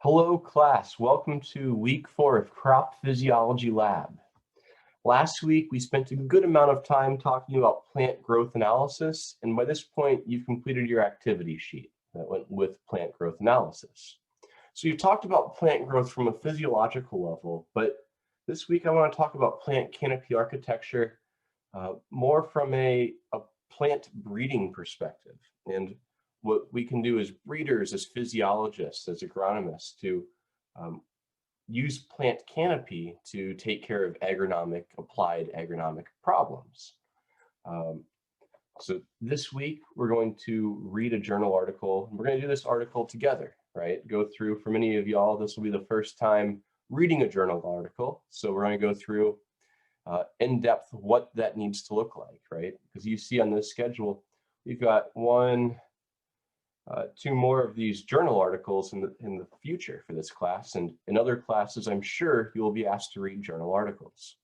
Hello class, welcome to week 4 of Crop Physiology Lab. Last week we spent a good amount of time talking about plant growth analysis, and by this point you've completed your activity sheet that went with plant growth analysis. So you've talked about plant growth from a physiological level, but this week I want to talk about plant canopy architecture more from a plant breeding perspective. And what we can do as breeders, as physiologists, as agronomists to use plant canopy to take care of applied agronomic problems. So this week we're going to read a journal article. We're going to do this article together, right? Go through, for many of y'all, this will be the first time reading a journal article. So we're going to go through in depth what that needs to look like, right? Because you see on this schedule, we've got two more of these journal articles in the future for this class, and in other classes I'm sure you will be asked to read journal articles.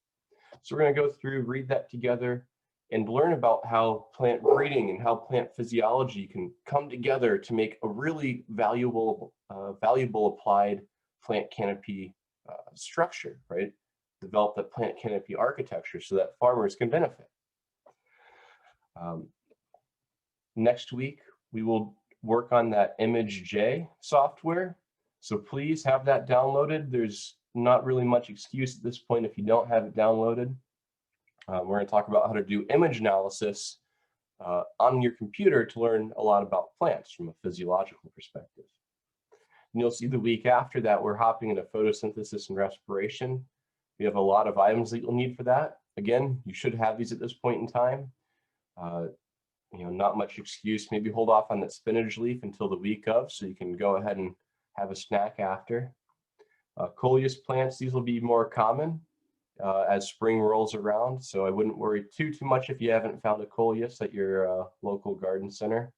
So we're going to go through, read that together, and learn about how plant breeding and how plant physiology can come together to make a really valuable applied plant canopy structure, right? Develop the plant canopy architecture so that farmers can benefit. Next week we will work on that ImageJ software. So please have that downloaded. There's not really much excuse at this point if you don't have it downloaded. We're going to talk about how to do image analysis on your computer to learn a lot about plants from a physiological perspective. And you'll see the week after that, we're hopping into photosynthesis and respiration. We have a lot of items that you'll need for that. Again, you should have these at this point in time. Not much excuse. Maybe hold off on that spinach leaf until the week of, so you can go ahead and have a snack after. Coleus plants, these will be more common as spring rolls around, so I wouldn't worry too much if you haven't found a coleus at your local garden center.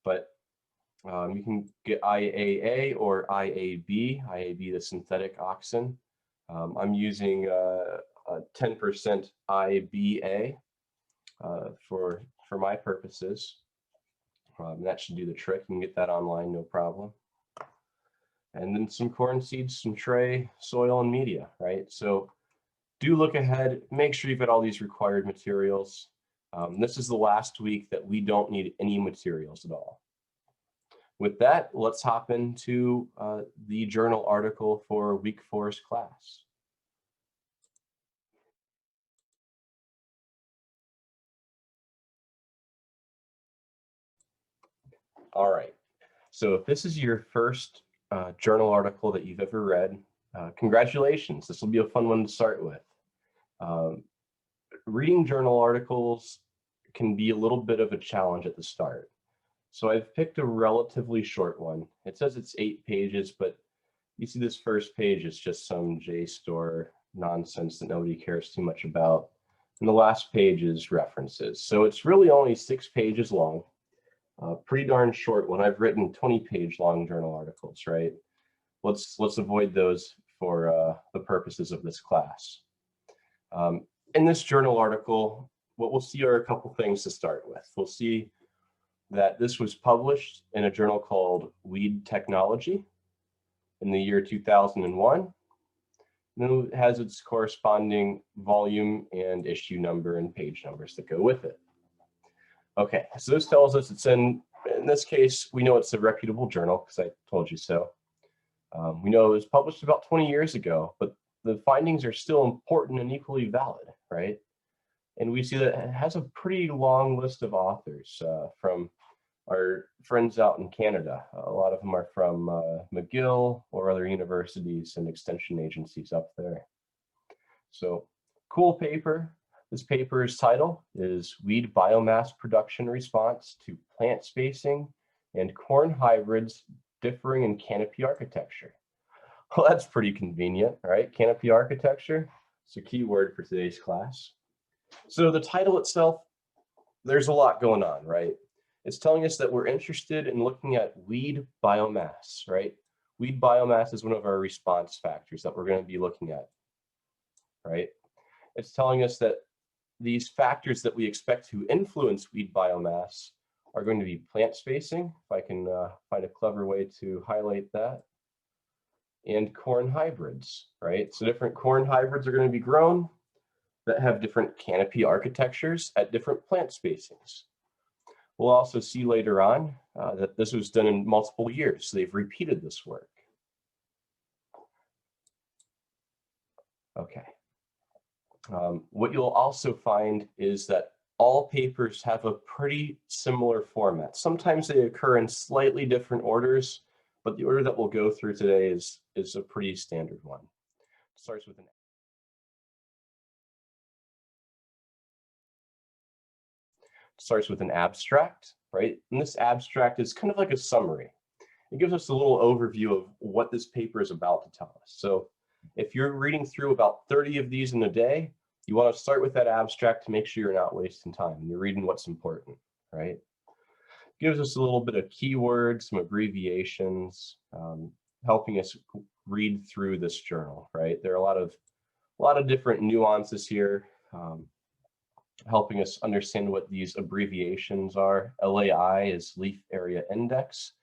But you can get IAA or IAB, the synthetic auxin. I'm using a 10% IBA for my purposes. That should do the trick. You can get that online, no problem. And then some corn seeds, some tray, soil, and media, right? So do look ahead, make sure you've got all these required materials. This is the last week that we don't need any materials at all. With that, let's hop into the journal article for week 4's class. All right, so if this is your first journal article that you've ever read, congratulations. This will be a fun one to start with. Reading journal articles can be a little bit of a challenge at the start. So I've picked a relatively short one. It says it's 8 pages, but you see this first page is just some JSTOR nonsense that nobody cares too much about. And the last page is references. So it's really only 6 pages long. Pretty darn short one. I've written 20-page long journal articles, right? Let's avoid those for the purposes of this class. In this journal article, what we'll see are a couple things to start with. We'll see that this was published in a journal called Weed Technology in the year 2001. And then it has its corresponding volume and issue number and page numbers that go with it. Okay, so this tells us it's in this case, we know it's a reputable journal because I told you so. We know it was published about 20 years ago, but the findings are still important and equally valid, right? And we see that it has a pretty long list of authors from our friends out in Canada. A lot of them are from McGill or other universities and extension agencies up there. So cool paper. This paper's title is Weed Biomass Production Response to Plant Spacing and Corn Hybrids Differing in Canopy Architecture. Well, that's pretty convenient, right? Canopy architecture. It's a key word for today's class. So the title itself, there's a lot going on, right? It's telling us that we're interested in looking at weed biomass, right? Weed biomass is one of our response factors that we're going to be looking at, right? It's telling us that these factors that we expect to influence weed biomass are going to be plant spacing. If I can find a clever way to highlight that. and corn hybrids, right? So different corn hybrids are going to be grown that have different canopy architectures at different plant spacings. We'll also see later on that this was done in multiple years, so they've repeated this work. Okay. What you'll also find is that all papers have a pretty similar format. Sometimes they occur in slightly different orders, but the order that we'll go through today is a pretty standard one. It starts with an abstract, right? And this abstract is kind of like a summary. It gives us a little overview of what this paper is about to tell us. So if you're reading through about 30 of these in a day, you want to start with that abstract to make sure you're not wasting time and you're reading what's important, right? Gives us a little bit of keywords, some abbreviations, helping us read through this journal, right? There are a lot of different nuances here, helping us understand what these abbreviations are. LAI is Leaf Area Index.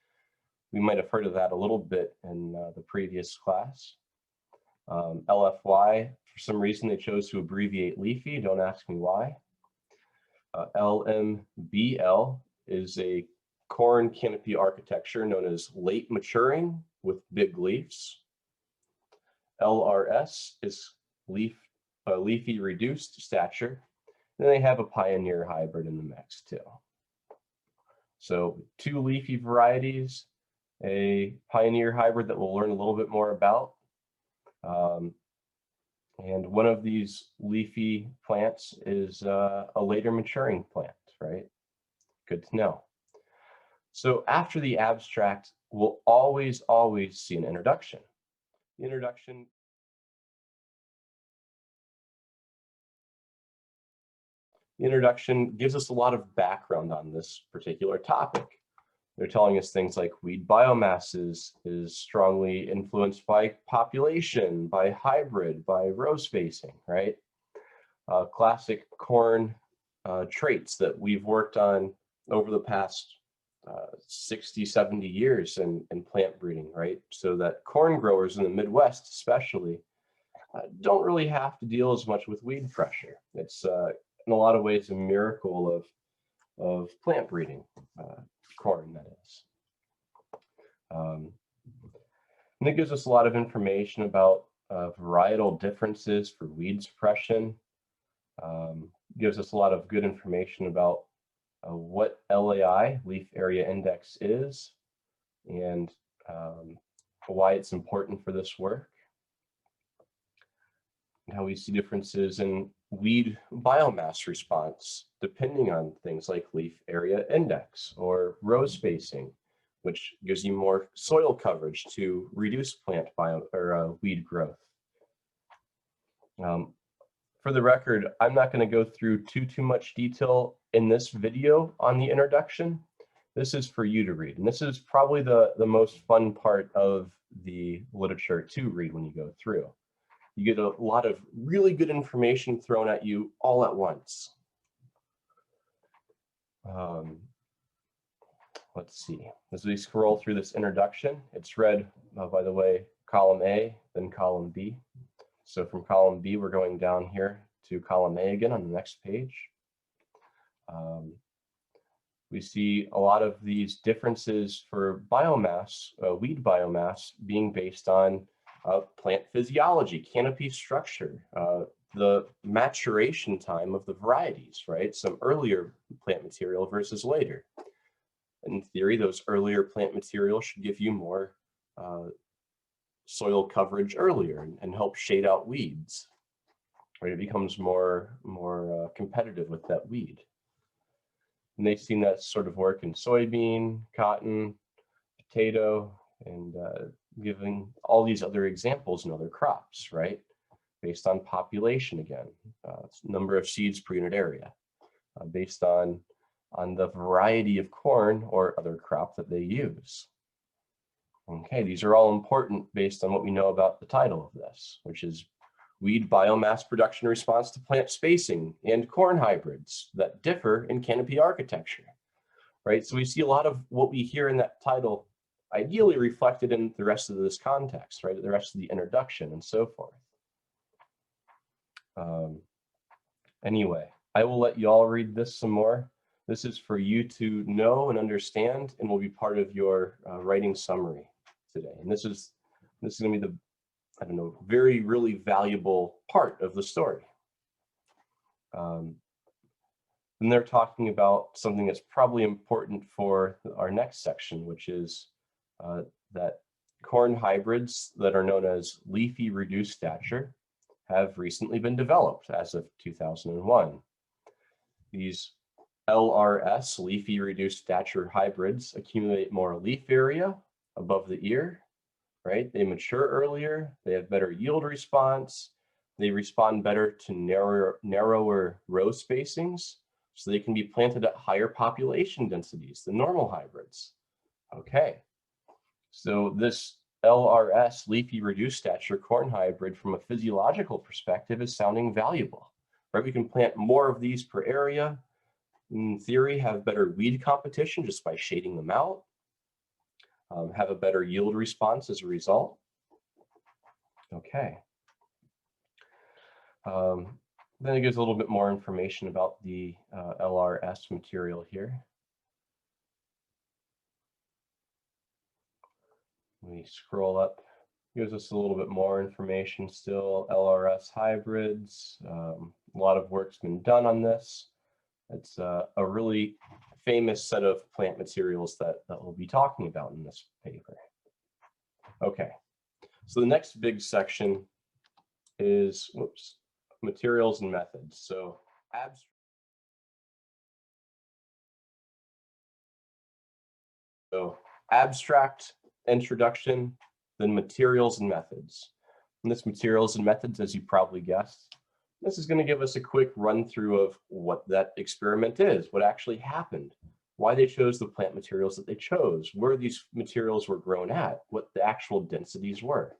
We might have heard of that a little bit in the previous class. LFY, for some reason they chose to abbreviate leafy, don't ask me why. LMBL is a corn canopy architecture known as late maturing with big leaves. LRS is leafy reduced stature. And then they have a pioneer hybrid in the mix too. So 2 leafy varieties, a pioneer hybrid that we'll learn a little bit more about. And one of these leafy plants is a later maturing plant, right? Good to know. So after the abstract, we'll always see an introduction. The introduction gives us a lot of background on this particular topic. They're telling us things like weed biomass is strongly influenced by population, by hybrid, by row spacing, right? Classic corn traits that we've worked on over the past 60, 70 years in plant breeding, right? So that corn growers in the Midwest especially don't really have to deal as much with weed pressure. It's in a lot of ways a miracle of plant breeding. Corn, that is. And it gives us a lot of information about varietal differences for weed suppression. Gives us a lot of good information about what LAI, leaf area index, is and why it's important for this work. And how we see differences in weed biomass response depending on things like leaf area index or row spacing, which gives you more soil coverage to reduce plant weed growth. For the record, I'm not going to go through too much detail in this video on the introduction. This is for you to read, and this is probably the most fun part of the literature to read when you go through. You get a lot of really good information thrown at you all at once. Let's see. As we scroll through this introduction, it's read, by the way, column A, then column B. So from column B, we're going down here to column A again on the next page. We see a lot of these differences for biomass, weed biomass, being based on plant physiology, canopy structure, the maturation time of the varieties, right? Some earlier plant material versus later. In theory, those earlier plant material should give you more soil coverage earlier and help shade out weeds, right? It becomes more competitive with that weed. And they've seen that sort of work in soybean, cotton, potato, and giving all these other examples in other crops, right? Based on population again, number of seeds per unit area, based on the variety of corn or other crop that they use. Okay, these are all important based on what we know about the title of this, which is Weed Biomass Production Response to Plant Spacing and Corn Hybrids that Differ in Canopy Architecture, right? So we see a lot of what we hear in that title ideally reflected in the rest of this context, right? The rest of the introduction and so forth. Anyway, I will let you all read this some more. This is for you to know and understand, and will be part of your writing summary today. And this is going to be the, I don't know, really valuable part of the story. And they're talking about something that's probably important for our next section, which is that corn hybrids that are known as leafy reduced stature have recently been developed as of 2001. These LRS, leafy reduced stature hybrids, accumulate more leaf area above the ear, right? They mature earlier, they have better yield response, they respond better to narrower row spacings, so they can be planted at higher population densities than normal hybrids. Okay, so this LRS, leafy reduced stature corn hybrid, from a physiological perspective, is sounding valuable, right? We can plant more of these per area, in theory have better weed competition just by shading them out, have a better yield response as a result. Okay. Then it gives a little bit more information about the LRS material here. We scroll up, gives us a little bit more information still. LRS hybrids, a lot of work's been done on this. It's a really famous set of plant materials that we'll be talking about in this paper. Okay, so the next big section is, materials and methods. So abstract introduction, then materials and methods. And this materials and methods, as you probably guessed, this is going to give us a quick run through of what that experiment is, what actually happened, why they chose the plant materials that they chose, where these materials were grown at, what the actual densities were.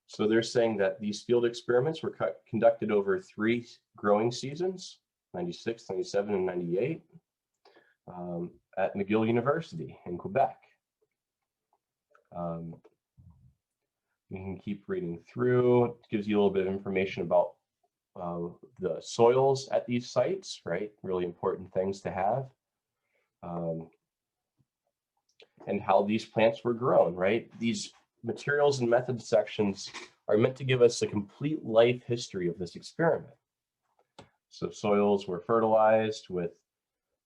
So they're saying that these field experiments were conducted over 3 growing seasons, 96, 97, and 98, at McGill University in Quebec. You can keep reading through. It gives you a little bit of information about the soils at these sites, right? Really important things to have. And how these plants were grown, right? These materials and methods sections are meant to give us a complete life history of this experiment. So soils were fertilized with,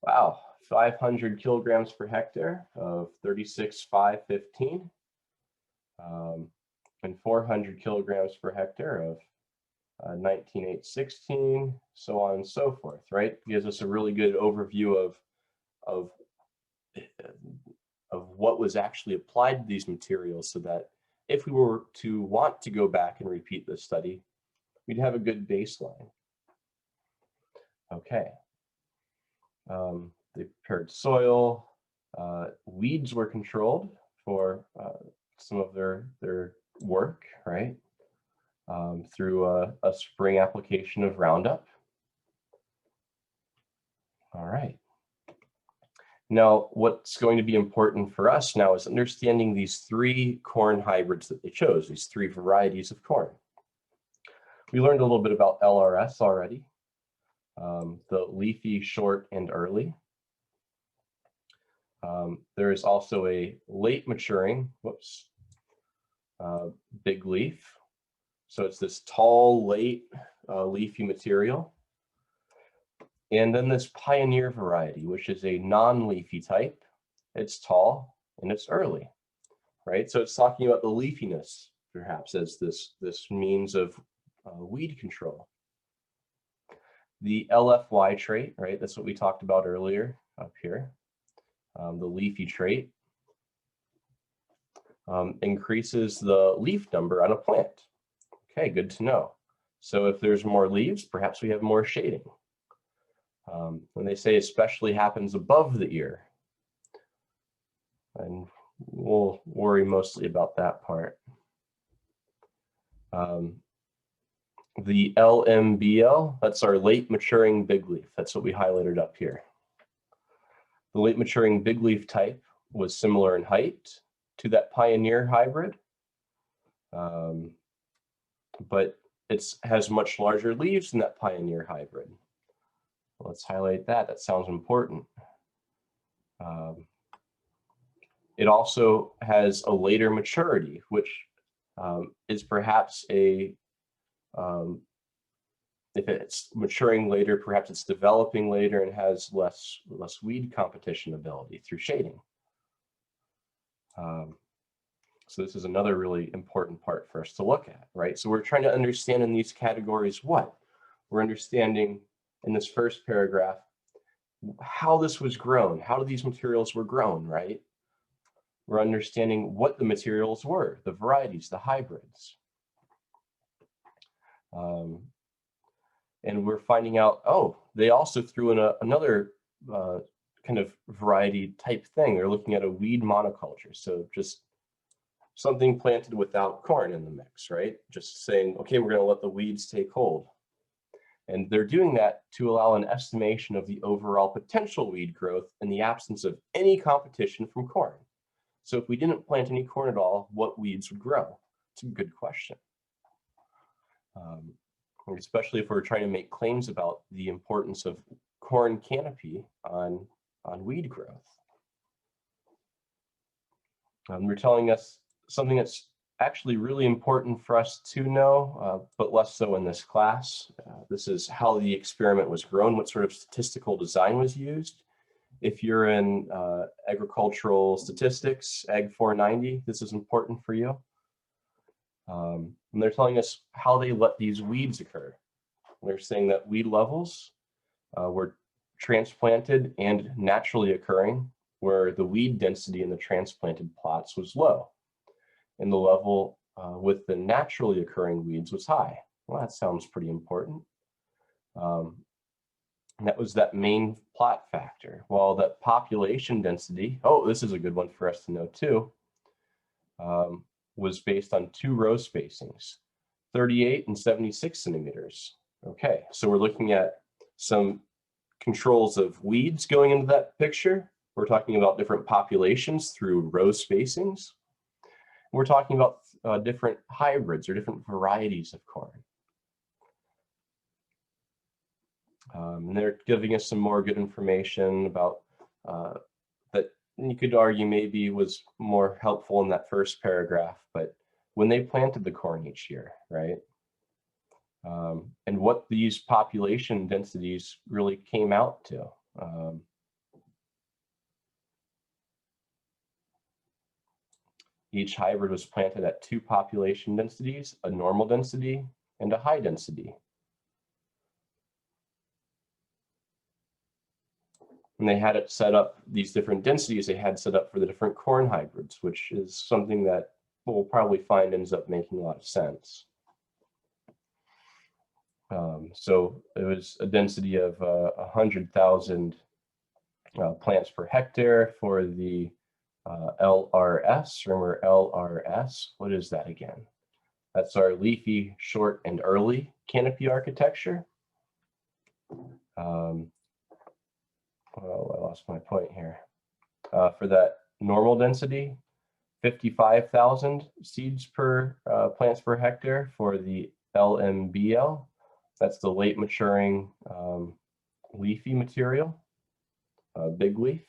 wow, 500 kilograms per hectare of 36,515, and 400 kilograms per hectare of 19,816, so on and so forth, right? It gives us a really good overview of what was actually applied to these materials, so that if we were to want to go back and repeat this study, we'd have a good baseline. Okay. They prepared soil. Weeds were controlled for some of their work, right? Through a spring application of Roundup. All right. Now, what's going to be important for us now is understanding these 3 corn hybrids that they chose, these 3 varieties of corn. We learned a little bit about LRS already, the leafy, short, and early. There is also a late maturing, big leaf. So it's this tall, late, leafy material. And then this pioneer variety, which is a non-leafy type. It's tall and it's early, right? So it's talking about the leafiness, perhaps, as this means of weed control. The LFY trait, right? That's what we talked about earlier up here. The leafy trait increases the leaf number on a plant. Okay, good to know. So if there's more leaves, perhaps we have more shading. When they say especially happens above the ear, and we'll worry mostly about that part. The LMBL, that's our late maturing big leaf. That's what we highlighted up here. The late maturing big leaf type was similar in height to that Pioneer hybrid, but it has much larger leaves than that Pioneer hybrid. Let's highlight that. That sounds important. It also has a later maturity, which is perhaps a, if it's maturing later, perhaps it's developing later and has less weed competition ability through shading. So this is another really important part for us to look at, right? So we're trying to understand in these categories what? We're understanding in this first paragraph how this was grown, how these materials were grown, right? We're understanding what the materials were, the varieties, the hybrids. And we're finding out, oh, they also threw in another kind of variety type thing. They're looking at a weed monoculture. So just something planted without corn in the mix, right? Just saying, okay, we're going to let the weeds take hold. And they're doing that to allow an estimation of the overall potential weed growth in the absence of any competition from corn. So if we didn't plant any corn at all, what weeds would grow? It's a good question. Especially if we're trying to make claims about the importance of corn canopy on weed growth. They're telling us something that's actually really important for us to know, but less so in this class. This is how the experiment was grown, what sort of statistical design was used. If you're in agricultural statistics, Ag 490, this is important for you. And they're telling us how they let these weeds occur. They're saying that weed levels were transplanted and naturally occurring, where the weed density in the transplanted plots was low, and the level with the naturally occurring weeds was high. Well, that sounds pretty important. And that was that main plot factor. While that population density, oh, this is a good one for us to know too, was based on 2 row spacings, 38 and 76 centimeters. Okay, so we're looking at some controls of weeds going into that picture. We're talking about different populations through row spacings. We're talking about different hybrids or different varieties of corn. And they're giving us some more good information about that you could argue maybe was more helpful in that first paragraph, but when they planted the corn each year, right? And what these population densities really came out to. Each hybrid was planted at 2 population densities, a normal density and a high density. And they had it set up, these different densities they had set up for the different corn hybrids, which is something that we'll probably find ends up making a lot of sense. So it was a density of 100,000 plants per hectare for the LRS. Remember LRS, what is that again? That's our leafy, short, and early canopy architecture. Oh, I lost my point here. For that normal density, 55,000 seeds per plants per hectare for the LMBL. That's the late maturing leafy material, big leaf.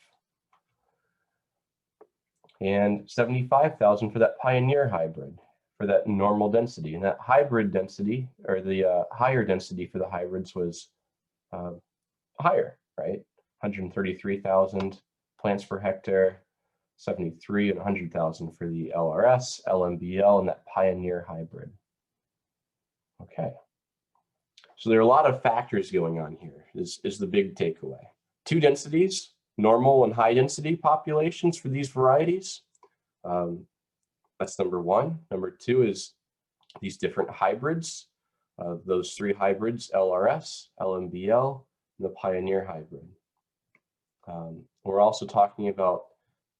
And 75,000 for that Pioneer hybrid for that normal density. And that hybrid density, or the higher density for the hybrids, was higher, right? 133,000 plants per hectare, 73 and 100,000 for the LRS, LMBL, and that Pioneer hybrid. Okay. So there are a lot of factors going on here, is the big takeaway. 2 densities, normal and high density populations for these varieties. That's number 1. Number 2 is these different hybrids, those 3 hybrids, LRS, LMBL, and the Pioneer hybrid. We're also talking about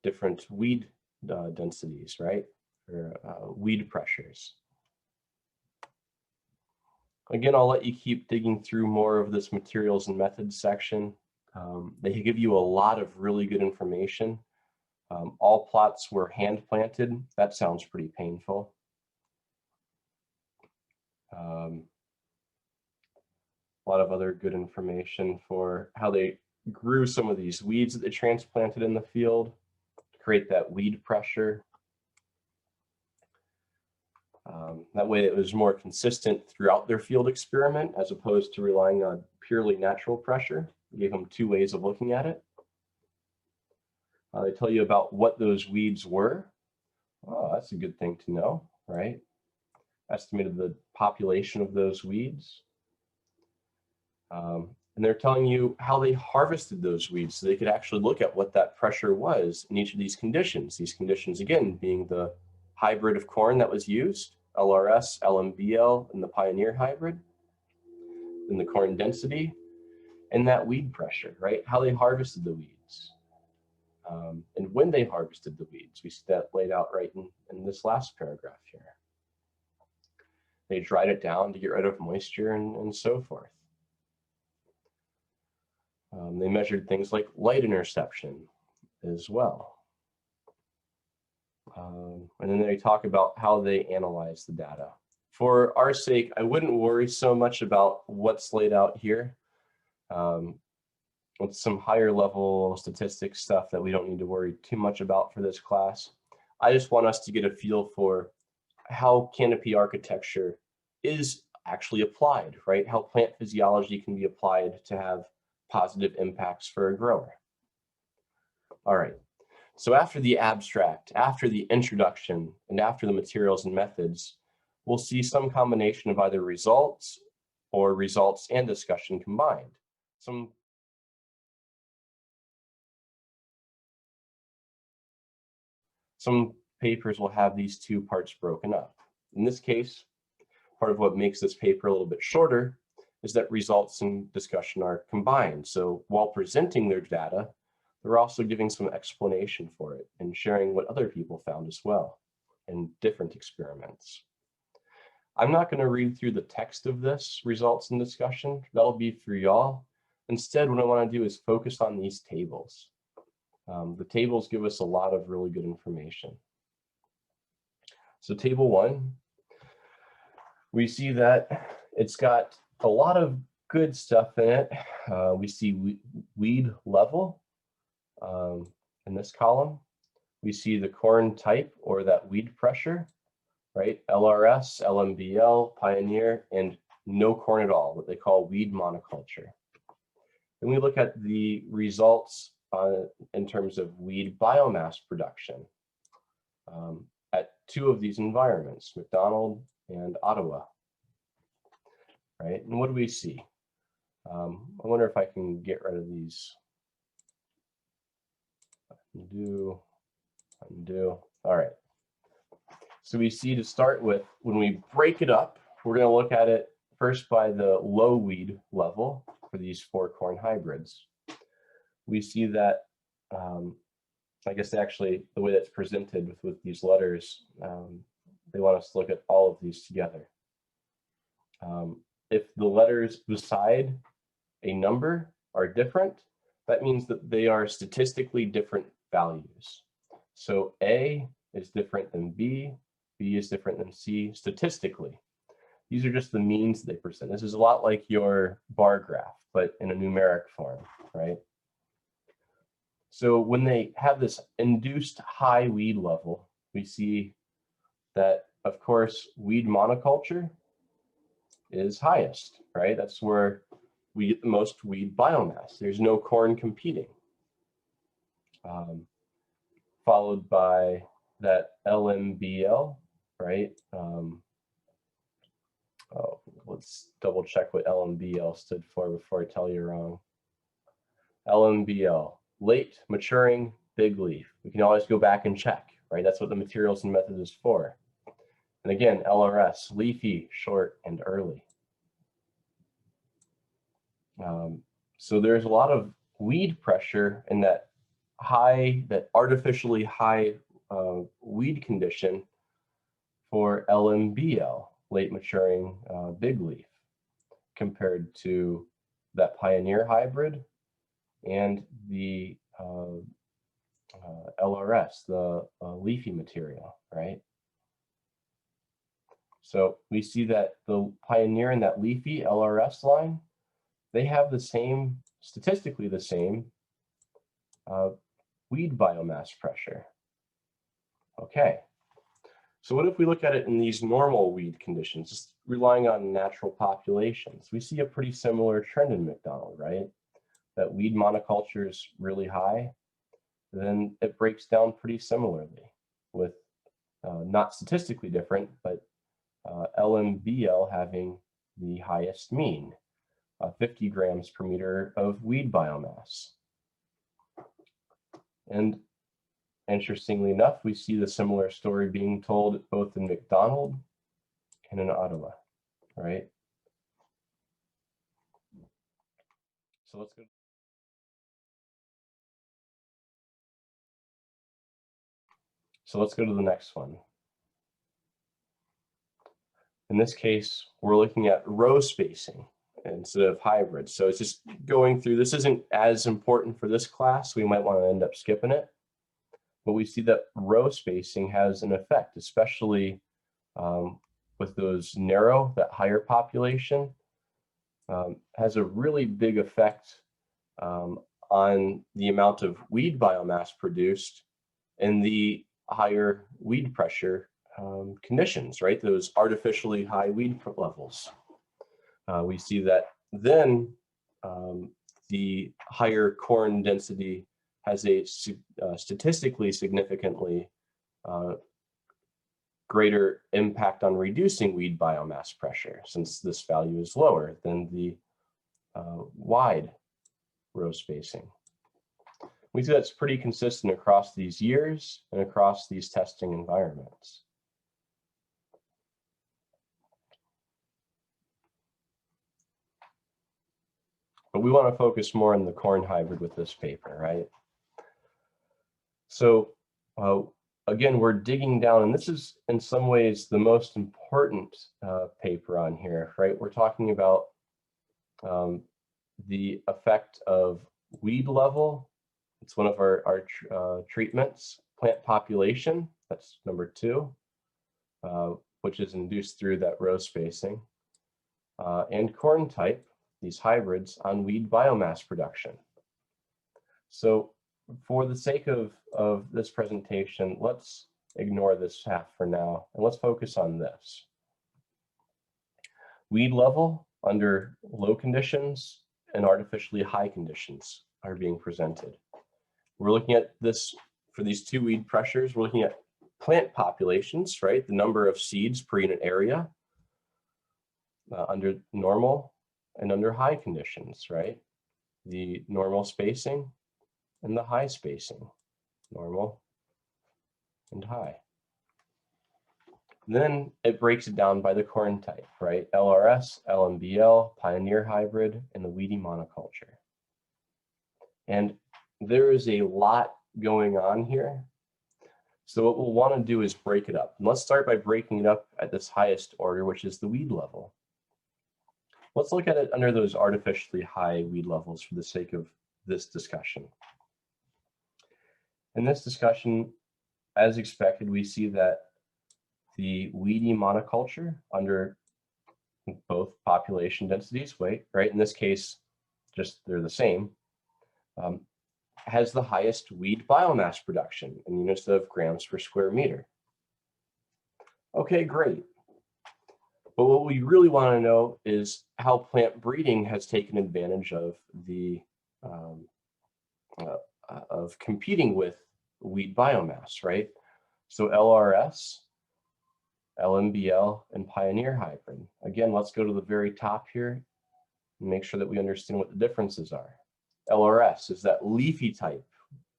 different weed densities, right? Or weed pressures. Again, I'll let you keep digging through more of this materials and methods section. They give you a lot of really good information. All plots were hand planted. That sounds pretty painful. A lot of other good information for how they grew some of these weeds that they transplanted in the field to create that weed pressure. That way it was more consistent throughout their field experiment as opposed to relying on purely natural pressure. It gave them two ways of looking at it. They tell you about what those weeds were. Oh, that's a good thing to know, right? Estimated the population of those weeds. And they're telling you how they harvested those weeds so they could actually look at what that pressure was in each of these conditions. These conditions, again, being the hybrid of corn that was used, LRS, LMBL, and the Pioneer hybrid, and the corn density, and that weed pressure, right? How they harvested the weeds. And when they harvested the weeds. We see that laid out right in this last paragraph here. They dried it down to get rid of moisture and so forth. They measured things like light interception as well. And then they talk about how they analyze the data. For our sake, I wouldn't worry so much about what's laid out here. With some higher level statistics stuff that we don't need to worry too much about for this class. I just want us to get a feel for how canopy architecture is actually applied, right? How plant physiology can be applied to have positive impacts for a grower. All right, so after the abstract, after the introduction, and after the materials and methods, we'll see some combination of either results or results and discussion combined. Some papers will have these two parts broken up. In this case, part of what makes this paper a little bit shorter is that results and discussion are combined. So while presenting their data, they're also giving some explanation for it and sharing what other people found as well in different experiments. I'm not going to read through the text of this results and discussion. That'll be for y'all. Instead, what I want to do is focus on these tables. The tables give us a lot of really good information. So table 1, we see that it's got a lot of good stuff in it. We see weed level in this column. We see the corn type or that weed pressure, right? LRS, LMBL, Pioneer, and no corn at all, what they call weed monoculture. Then we look at the results in terms of weed biomass production at two of these environments, McDonald and Ottawa, right? And what do we see? I wonder if I can get rid of these. Undo. All right. So we see, to start with, when we break it up, we're going to look at it first by the low weed level for these 4 corn hybrids. We see that, I guess actually the way that's presented with these letters, they want us to look at all of these together. If the letters beside a number are different, that means that they are statistically different values. So A is different than B, B is different than C statistically. These are just the means they present. This is a lot like your bar graph, but in a numeric form, right? So when they have this induced high weed level, we see that, of course, weed monoculture is highest, right? That's where we get the most weed biomass. There's no corn competing. Followed by that LMBL, right? Let's double check what LMBL stood for before I tell you wrong. LMBL, late maturing big leaf. We can always go back and check, right? That's what the materials and method is for. And again, LRS, leafy, short, and early. So there's a lot of weed pressure in that artificially high weed condition for LMBL, late maturing big leaf, compared to that Pioneer hybrid and the LRS, the leafy material, right? So we see that the Pioneer and that leafy LRS line, they have the same, statistically the same, weed biomass pressure. Okay, so what if we look at it in these normal weed conditions, just relying on natural populations? We see a pretty similar trend in McDonald, right? That weed monoculture is really high, then it breaks down pretty similarly with not statistically different, but LMBL having the highest mean, 50 grams per meter of weed biomass. And interestingly enough, we see the similar story being told both in McDonald and in Ottawa, right? So let's go. So let's go to the next one. In this case, we're looking at row spacing instead of hybrids. So it's just going through, this isn't as important for this class. We might want to end up skipping it. But we see that row spacing has an effect, especially with those narrow, that higher population, has a really big effect on the amount of weed biomass produced in the higher weed pressure conditions, right? Those artificially high weed levels. We see that then the higher corn density has a statistically significantly greater impact on reducing weed biomass pressure, since this value is lower than the wide row spacing. We see that's pretty consistent across these years and across these testing environments. But we want to focus more on the corn hybrid with this paper, right? So again, we're digging down, and this is in some ways the most important paper on here, right? We're talking about the effect of weed level. It's one of our treatments. Plant population, that's number 2, which is induced through that row spacing. And corn type, these hybrids, on weed biomass production. So for the sake of this presentation, let's ignore this half for now, and let's focus on this. Weed level under low conditions and artificially high conditions are being presented. We're looking at this for these 2 weed pressures. We're looking at plant populations, right? The number of seeds per unit area under normal and under high conditions, right? The normal spacing and the high spacing, normal and high. Then it breaks it down by the corn type, right? LRS, LMBL, Pioneer hybrid, and the weedy monoculture. And there is a lot going on here. So what we'll want to do is break it up. And let's start by breaking it up at this highest order, which is the weed level. Let's look at it under those artificially high weed levels for the sake of this discussion. In this discussion, as expected, we see that the weedy monoculture under both population densities, right? In this case, just they're the same, has the highest weed biomass production in units of grams per square meter. Okay, great. But what we really want to know is how plant breeding has taken advantage of the of competing with weed biomass, right? So LRS, LMBL, and Pioneer hybrid. Again, let's go to the very top here and make sure that we understand what the differences are. LRS is that leafy type,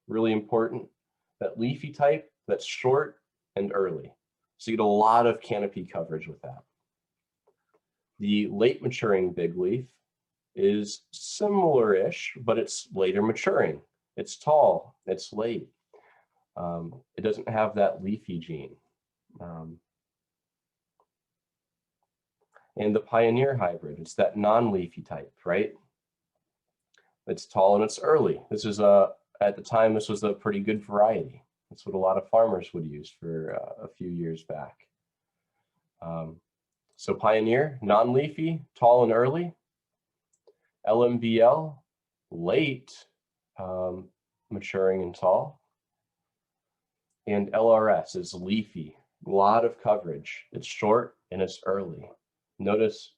really important. That leafy type that's short and early. So you get a lot of canopy coverage with that. The late maturing big leaf is similar-ish, but it's later maturing. It's tall, it's late. It doesn't have that leafy gene. And the Pioneer hybrid, it's that non-leafy type, right? It's tall and it's early. This is at the time, this was a pretty good variety. That's what a lot of farmers would use for a few years back. So Pioneer, non-leafy, tall and early. LMBL, late, maturing and tall. And LRS is leafy, a lot of coverage. It's short and it's early. Notice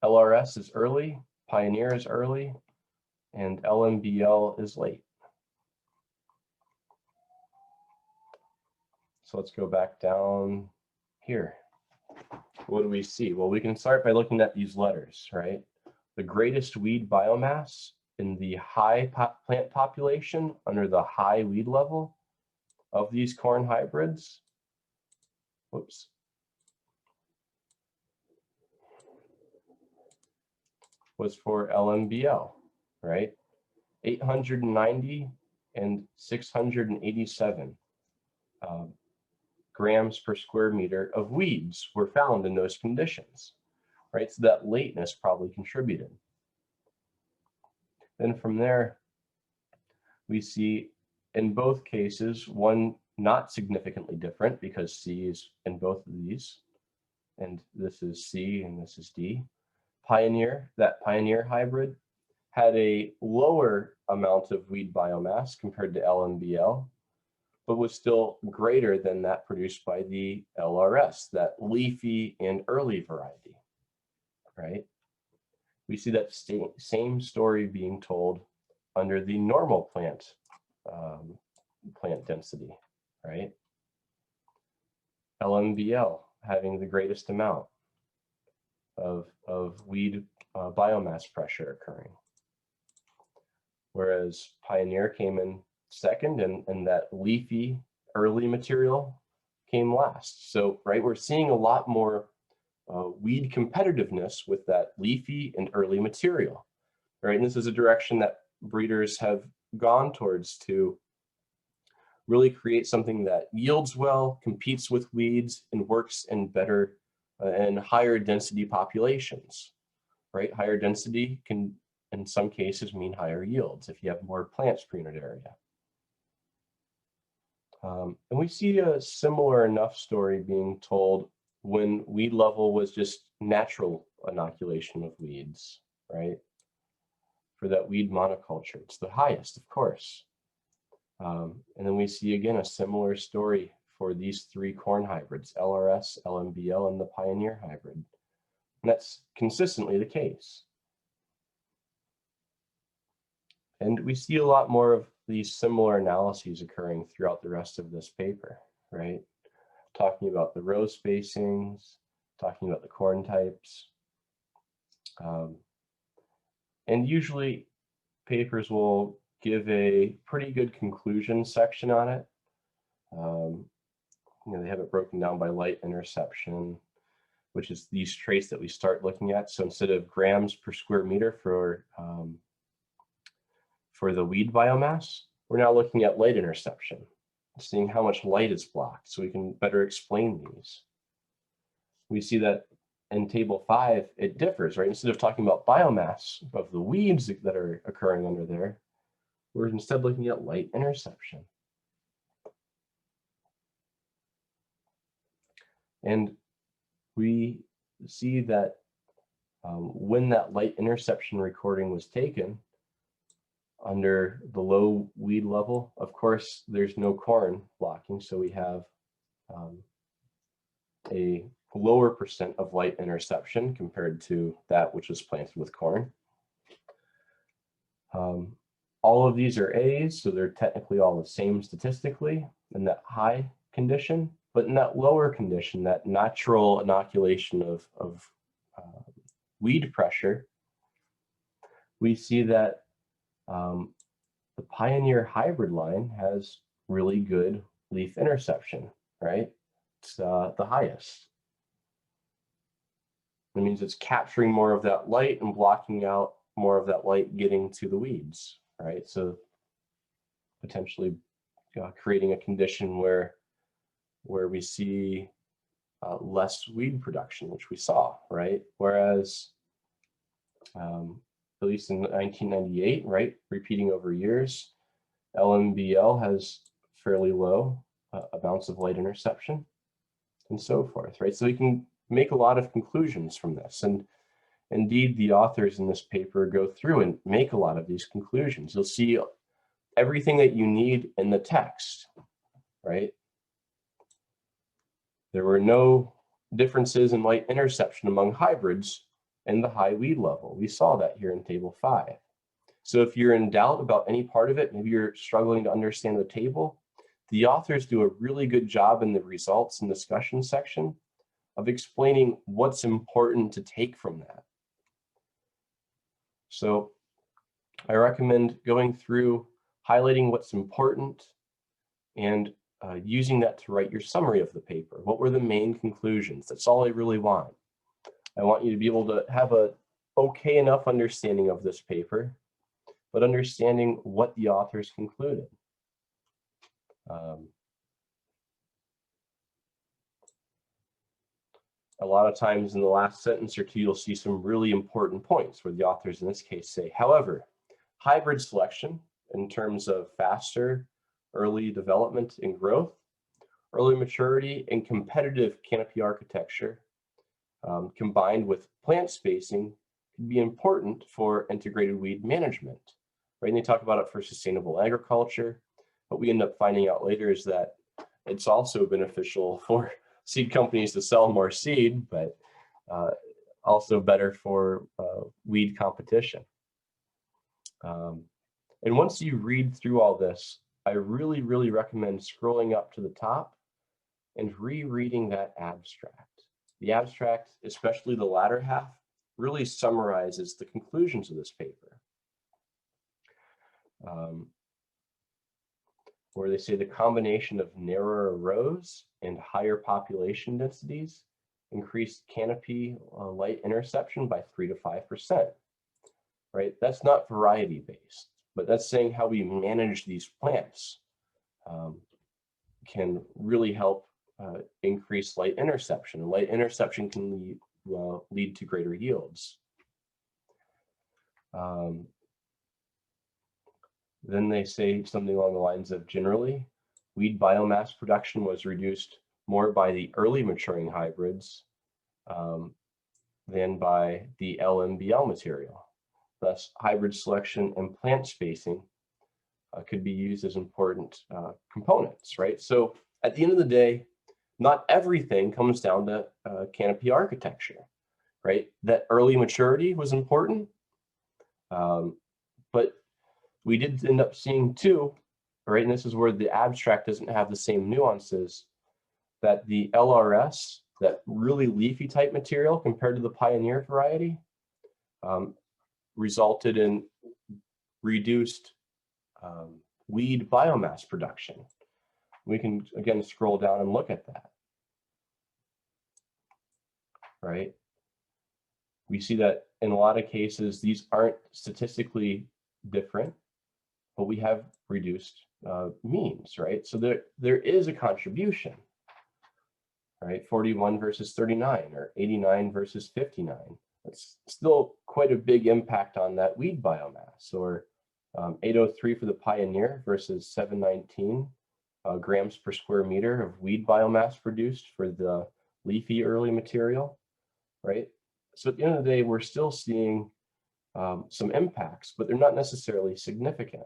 LRS is early, Pioneer is early, and LMBL is late. So let's go back down here. What do we see? Well, we can start by looking at these letters, right? The greatest weed biomass in the high plant population under the high weed level of these corn hybrids, whoops, was for LMBL, right? 890 and 687 grams per square meter of weeds were found in those conditions, right? So that lateness probably contributed. Then from there, we see in both cases, one not significantly different because C is in both of these, and this is C and this is D. Pioneer, that Pioneer hybrid, had a lower amount of weed biomass compared to LMBL, but was still greater than that produced by the LRS, that leafy and early variety, right? We see that same story being told under the normal plant density, right? LMBL having the greatest amount of weed biomass pressure occurring, whereas Pioneer came in second, and that leafy early material came last. So, right, we're seeing a lot more weed competitiveness with that leafy and early material, right? And this is a direction that breeders have gone towards to really create something that yields well, competes with weeds, and works in better and higher density populations, right? Higher density can, in some cases, mean higher yields if you have more plants per unit area. And we see a similar enough story being told when weed level was just natural inoculation of weeds, right? For that weed monoculture, it's the highest, of course. And then we see again a similar story for these three corn hybrids, LRS, LMBL, and the Pioneer hybrid. And that's consistently the case. And we see a lot more of these similar analyses occurring throughout the rest of this paper, right? Talking about the row spacings, talking about the corn types. And usually papers will give a pretty good conclusion section on it. They have it broken down by light interception, which is these traits that we start looking at. So instead of grams per square meter for the weed biomass, we're now looking at light interception, seeing how much light is blocked so we can better explain these. We see that in table 5, it differs, right? Instead of talking about biomass of the weeds that are occurring under there, we're instead looking at light interception. And we see that when that light interception recording was taken, under the low weed level, of course, there's no corn blocking, so we have a lower percent of light interception compared to that which was planted with corn. All of these are A's, so they're technically all the same statistically in that high condition, but in that lower condition, that natural inoculation of weed pressure, we see that the Pioneer hybrid line has really good leaf interception, right? It's the highest. That means it's capturing more of that light and blocking out more of that light getting to the weeds, right? So potentially creating a condition where we see less weed production, which we saw, right? Whereas at least in 1998, right, repeating over years, LMBL has fairly low amounts of light interception, and so forth, right? So we can make a lot of conclusions from this. And indeed, the authors in this paper go through and make a lot of these conclusions. You'll see everything that you need in the text, right? There were no differences in light interception among hybrids in the high weed level. We saw that here in table 5. So if you're in doubt about any part of it, maybe you're struggling to understand the table, the authors do a really good job in the results and discussion section of explaining what's important to take from that. So I recommend going through, highlighting what's important, and using that to write your summary of the paper. What were the main conclusions? That's all I really want. I want you to be able to have a okay enough understanding of this paper, but understanding what the authors concluded. A lot of times in the last sentence or two, you'll see some really important points where the authors in this case say, however, hybrid selection in terms of faster early development and growth, early maturity, and competitive canopy architecture, combined with plant spacing, can be important for integrated weed management, right? And they talk about it for sustainable agriculture. What we end up finding out later is that it's also beneficial for seed companies to sell more seed, but also better for weed competition. And once you read through all this, I really, really recommend scrolling up to the top and rereading that abstract. The abstract, especially the latter half, really summarizes the conclusions of this paper. Where they say the combination of narrower rows and higher population densities increased canopy light interception by 3 to 5%, right? That's not variety based, but that's saying how we manage these plants can really help increase light interception. And light interception can lead to greater yields. Then they say something along the lines of, generally, weed biomass production was reduced more by the early maturing hybrids than by the LMBL material. Thus, hybrid selection and plant spacing could be used as important components, right? So at the end of the day, not everything comes down to canopy architecture, right? That early maturity was important, but we did end up seeing too, right? And this is where the abstract doesn't have the same nuances, that the LRS, that really leafy type material compared to the Pioneer variety, resulted in reduced weed biomass production. We can, again, scroll down and look at that, right? We see that in a lot of cases, these aren't statistically different, but we have reduced means, right? So there is a contribution, right? 41 versus 39 or 89 versus 59. It's still quite a big impact on that weed biomass, or 803 for the Pioneer versus 719 grams per square meter of weed biomass produced for the leafy early material, right? So at the end of the day, we're still seeing some impacts, but they're not necessarily significant.